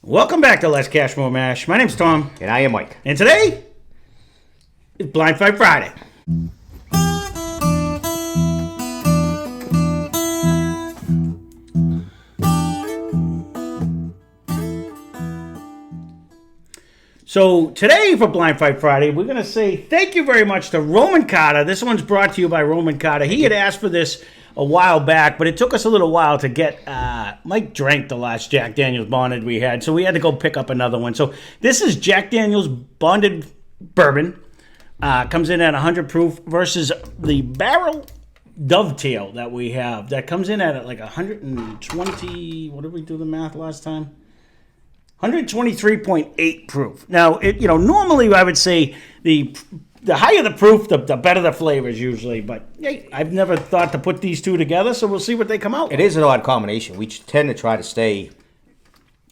Welcome back to Lesscashmoremash. My name's Tom. And I am Mike. And today is Blind Fight Friday. So today for Blind Fight Friday, we're going to say thank you very much to Roman Carter. This one's brought to you by Roman Carter. He had asked for this a while back, but it took us a little while to get. Mike drank the last Jack Daniels bonded we had, so we had to go pick up another one. So this is Jack Daniels bonded bourbon. Comes in at 100 proof versus the Barrell Dovetail that we have. That comes in at like 120. What did we do the math last time? 123.8 proof. Now, normally I would say the higher the proof, the better the flavors usually. But hey, I've never thought to put these two together, so we'll see what they come out with. It is an odd combination. We tend to try to stay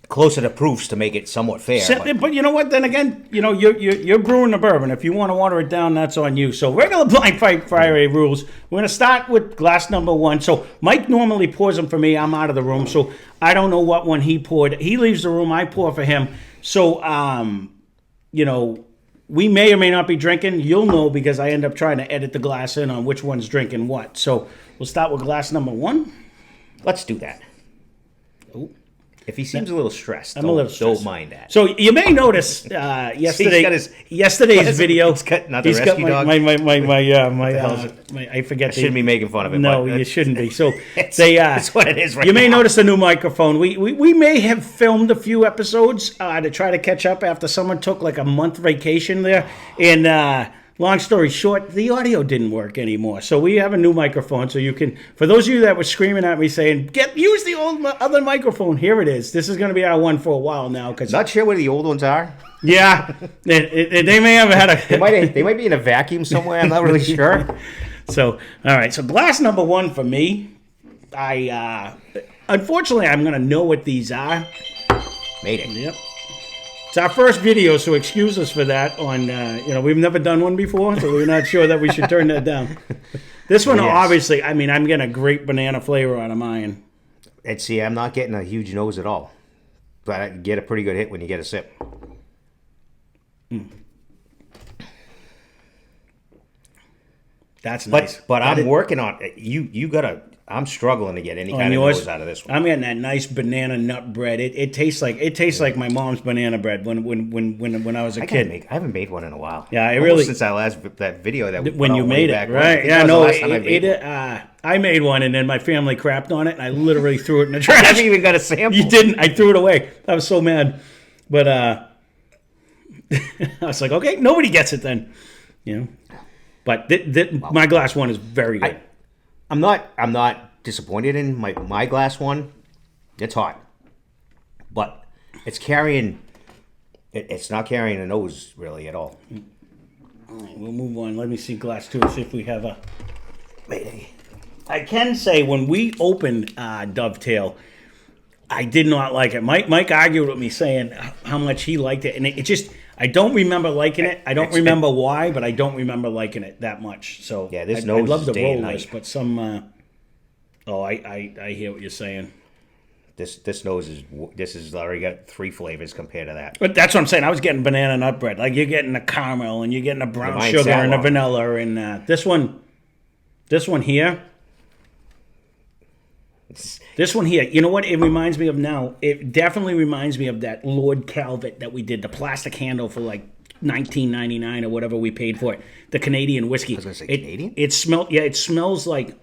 closer to proofs to make it somewhat fair. But you know what? Then again, you're brewing the bourbon. If you want to water it down, that's on you. So regular Blind Fight Friday rules. We're going to start with glass number one. So Mike normally pours them for me. I'm out of the room, so I don't know what one he poured. He leaves the room. I pour for him. So, we may or may not be drinking. You'll know because I end up trying to edit the glass in on which one's drinking what. So we'll start with glass number one. Let's do that. Oh. If he seems a little stressed, I'm a little stressed. Don't mind that. So you may notice yesterday's video. He's got not the rescue dog. I forget. I shouldn't be making fun of him. No, you shouldn't be. So that's what it is right now. You may notice a new microphone. We may have filmed a few episodes to try to catch up after someone took like a month vacation there. And long story short, the audio didn't work anymore. So we have a new microphone. So you can, for those of you that were screaming at me saying, use the other microphone. Here it is. This is going to be our one for a while now. Not sure where the old ones are. Yeah, they may have had a. They might be in a vacuum somewhere. I'm not really sure. So, all right. So glass number one for me. Unfortunately, I'm going to know what these are. Made it. Yep. It's our first video, so excuse us for that. We've never done one before, so we're not sure that we should turn that down. This one, obviously, I'm getting a great banana flavor out of mine. And see, I'm not getting a huge nose at all. But I get a pretty good hit when you get a sip. That's nice. But I'm working on it. You gotta. I'm struggling to get any kind of nose out of this one. I'm getting that nice banana nut bread. It tastes like my mom's banana bread when I was a kid. I haven't made one in a while. Yeah, since that video that when you made it, right? Yeah, no, I made one and then my family crapped on it and I literally threw it in the trash. I haven't even got a sample. You didn't. I threw it away. I was so mad, but I was like, okay, nobody gets it then, But my glass one is very good. I'm not disappointed in my glass one. It's hot, but it's carrying. It's not carrying a nose really at all. All right, we'll move on. Let me see glass two. See if we have a. I can say when we opened Dovetail, I did not like it. Mike argued with me saying how much he liked it, and it just. I don't remember liking it. I don't remember why, but I don't remember liking it that much. So yeah, this nose. I'd love to roll this, but some. I hear what you're saying. This nose is already got 3 flavors compared to that. But that's what I'm saying. I was getting banana nut bread, like you're getting a caramel and you're getting a brown sugar and a vanilla, and this one here. This one here, you know what it reminds me of now? It definitely reminds me of that Lord Calvert that we did, the plastic handle for like $19.99 or whatever we paid for it. The Canadian whiskey. I was going to say Canadian? It smells like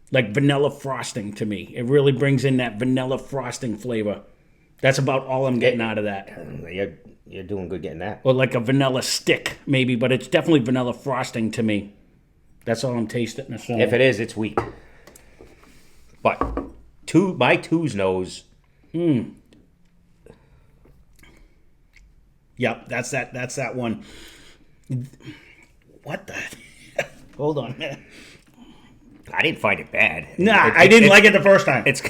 vanilla frosting to me. It really brings in that vanilla frosting flavor. That's about all I'm getting out of that. You're doing good getting that. Or like a vanilla stick, maybe, but it's definitely vanilla frosting to me. That's all I'm tasting. If it is, it's weak. But my two's nose. Yep, that's that one. What the? Hold on, man. I didn't find it bad. Nah, I didn't like it the first time. It's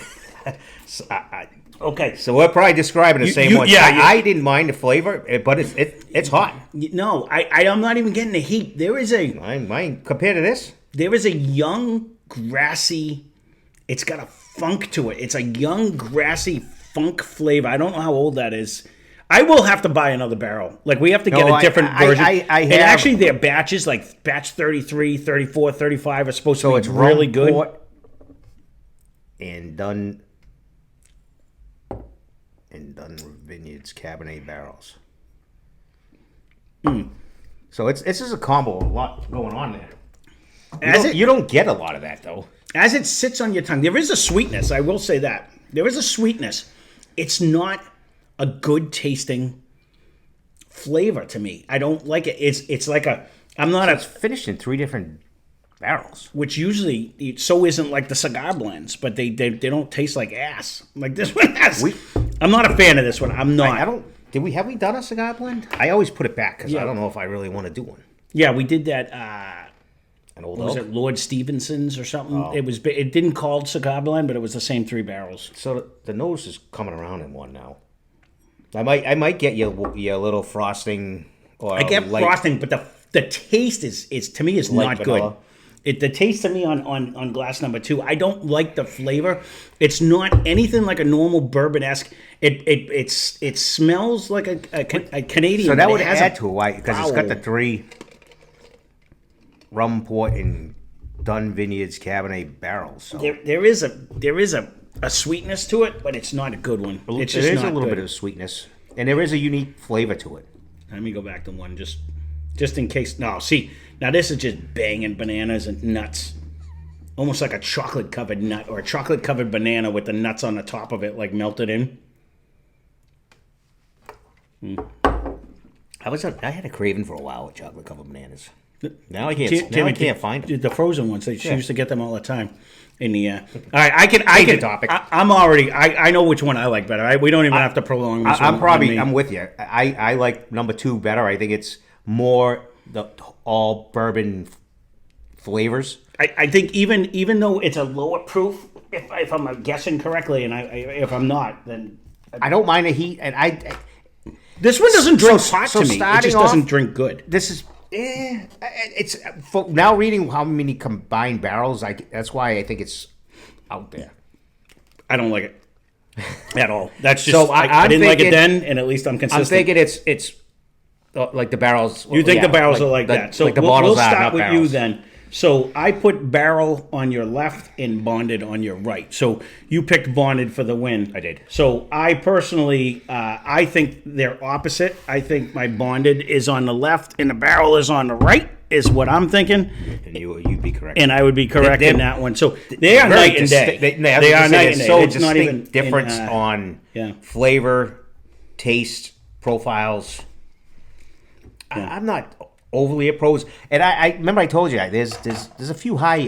okay. So we're probably describing the same one. Yeah, I didn't mind the flavor, but it's hot. No, I'm not even getting the heat. There is a mine compared to this. There is a young grassy. It's got a funk to it. It's a young grassy funk flavor. I don't know how old that is. I will have to buy another barrel. Like, we have to get No, a different version. I have. And actually, their batches, like batch 33, 34, 35, are supposed to be really good. Port and Dun Vineyards Cabernet barrels. So it's just a combo, a lot going on there. You don't get a lot of that, though. As it sits on your tongue, there is a sweetness. I will say that. There is a sweetness. It's not a good tasting flavor to me. I don't like it. It's like a... It's finished in 3 different barrels. Which usually isn't like the cigar blends, but they don't taste like ass. Like this one has. I'm not a fan of this one. I'm not. I don't... Have we done a cigar blend? I always put it back because I don't know if I really want to do one. Yeah, we did that. An old was it Lord Stevenson's or something? Oh. It didn't called cigar blend, but it was the same 3 barrels. So the nose is coming around in one now. I might get you a little frosting. Or I get frosting, but the taste is to me is not vanilla. Good. The taste to me on glass number 2, I don't like the flavor. It's not anything like a normal bourbon-esque. It smells like a Canadian. So that would add to it, because it's got the 3 rum, port, and Dun Vineyards Cabernet barrels. So there is a sweetness to it, but it's not a good one. It's just there is not a little good. bit of sweetness, and there is a unique flavor to it. Let me go back to one just in case. No, see, now this is just banging bananas and nuts. Almost like a chocolate-covered nut or a chocolate-covered banana with the nuts on the top of it, like melted in. I had a craving for a while with chocolate-covered bananas. Now I can't find them. The frozen ones. They used to get them all the time. In the all right, I can. Topic. I'm already. I know which one I like better. We don't even have to prolong this. I'm with you. I like number 2 better. I think it's more the all bourbon flavors. I think even though it's a lower proof, if I'm guessing correctly, and if I'm not, then I don't mind the heat. And this one doesn't drink hot to me. It just doesn't drink good. This is. It's now reading how many combined barrels. That's why I think it's out there. I don't like it at all. That's just so I didn't like it then, and at least I'm consistent. I'm thinking it's like the barrels. You think the barrels are like that? So like the bottles we'll start with barrels. you then. So I put barrel on your left and bonded on your right. So you picked bonded for the win. I did. So I personally, I think they're opposite. I think my bonded is on the left and the barrel is on the right, is what I'm thinking. And you'd be correct. And I would be correct in that one. So they are night and day. They are night and day. So it's not even difference on flavor, taste, profiles. Yeah. I'm not overly opposed, and I remember I told you there's a few high.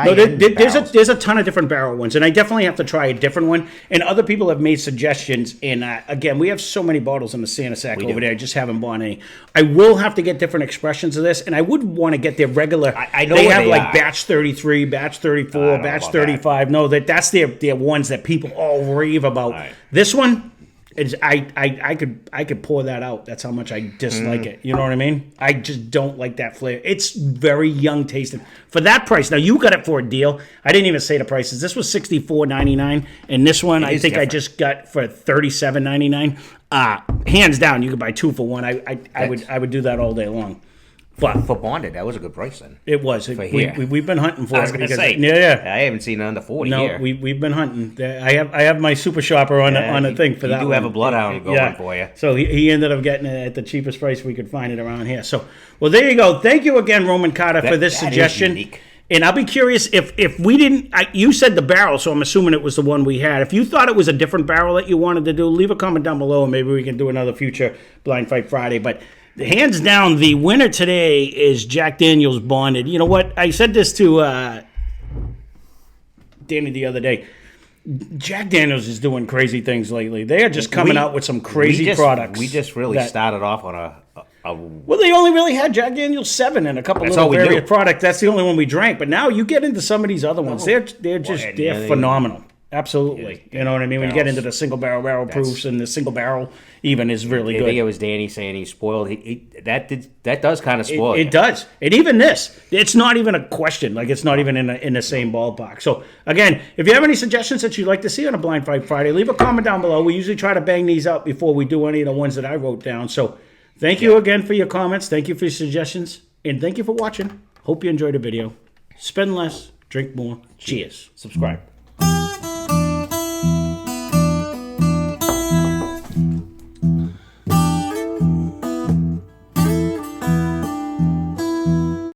No, there's a ton of different barrel ones, and I definitely have to try a different one. And other people have made suggestions. And again, we have so many bottles in the Santa Sack over there. I just haven't bought any. I will have to get different expressions of this, and I would want to get their regular. I know they have like batch 33, batch 34, batch 35. That. No, that's their ones that people all rave about. Right. This one. I could pour that out. That's how much I dislike it. You know what I mean? I just don't like that flavor. It's very young tasting for that price. Now you got it for a deal. I didn't even say the prices. This was $64.99, and this one I think I just got for $37.99. Hands down, you could buy 2 for 1. I would do that all day long. But for bonded, that was a good price then. It was. We've been hunting for it. I was going to say, I haven't seen it under 40 here. No, we've been hunting. I have my super shopper on a thing for that. You do have a bloodhound going for you. So he ended up getting it at the cheapest price we could find it around here. So, well, there you go. Thank you again, Roman Carter, for this suggestion. And I'll be curious if we didn't. You said the barrel, so I'm assuming it was the one we had. If you thought it was a different barrel that you wanted to do, leave a comment down below, and maybe we can do another future Blind Fight Friday. But hands down, the winner today is Jack Daniel's Bonded. You know what? I said this to Danny the other day. Jack Daniel's is doing crazy things lately. They are just coming out with some crazy products. We just really started off on a well, they only really had Jack Daniel's 7 and a couple of various products. That's the only one we drank. But now you get into some of these other ones. They're phenomenal. Absolutely. You know what I mean? When you get into the single barrel proofs, and the single barrel even is really I good. think it was Danny saying he's spoiled. That does kind of spoil It does. And even this, it's not even a question. Like, it's not even in the same ballpark. So, again, if you have any suggestions that you'd like to see on a Blind Fight Friday, leave a comment down below. We usually try to bang these out before we do any of the ones that I wrote down. So, thank you again for your comments. Thank you for your suggestions. And thank you for watching. Hope you enjoyed the video. Spend less, drink more. Cheers. Subscribe.